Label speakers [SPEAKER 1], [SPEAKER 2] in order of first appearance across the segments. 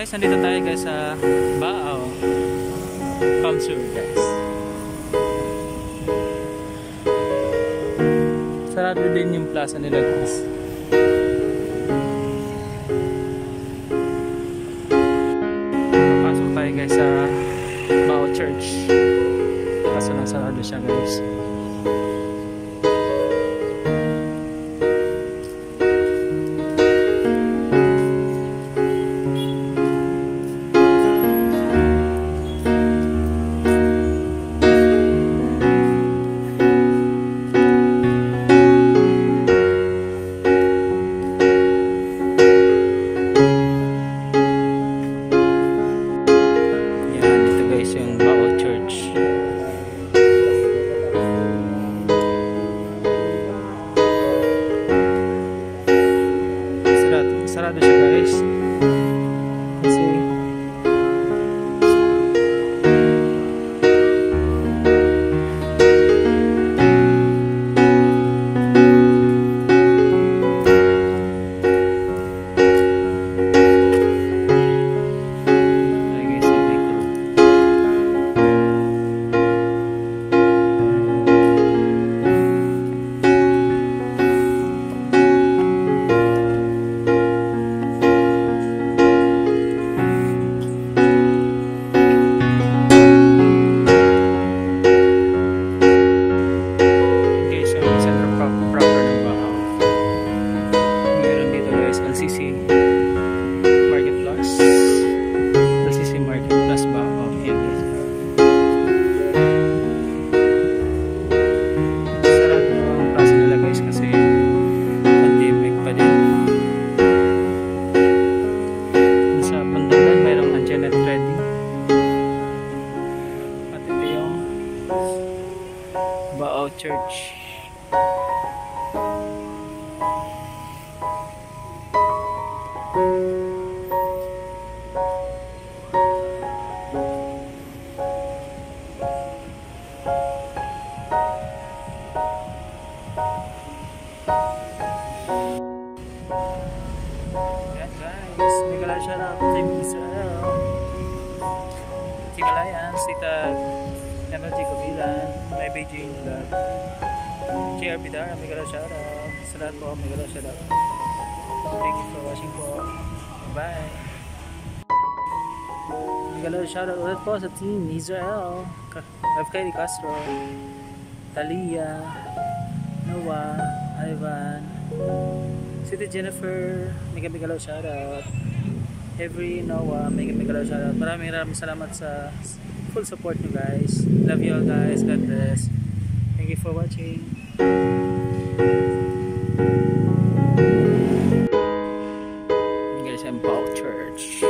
[SPEAKER 1] guys, nandito tayo guys sa Baao Farm Tour guys. Sarado din yung plaza nila guys. Papasok tayo guys sa Baao Church. Kaso lang sarado siya guys. Yung Baao Church. Sarado siya guys. Kasi Baao Church. Yan guys, may kala siya na Team Israel. Tigalayan, Sita Energy Kabilan, may Beijing Vlog, JR Bidara, may galaw shoutout. Sa lahat po, may galaw shoutout. Thank you for watching po. Bye! May galaw shoutout ulit po sa Team Israel, FK Castro, Talia, Noah, Ivan, City Jennifer, may galaw shoutout. Every Noah, may galaw shoutout. Maraming salamat sa full support nyo guys. Love you all guys. God bless. Thank you for watching. Guys, I'm Baao Church.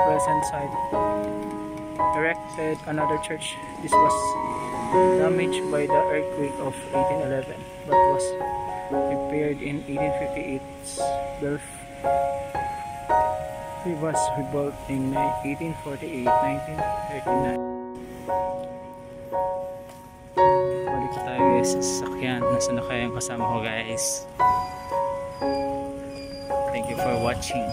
[SPEAKER 1] present site. Erected another church. This was damaged by the earthquake of 1811 but was repaired in 1858's birth. It was rebuilt in 1848, 1939. Balik tayo guys sa sasakyan. Nasaan na kaya yung kasama ko guys? Thank you for watching.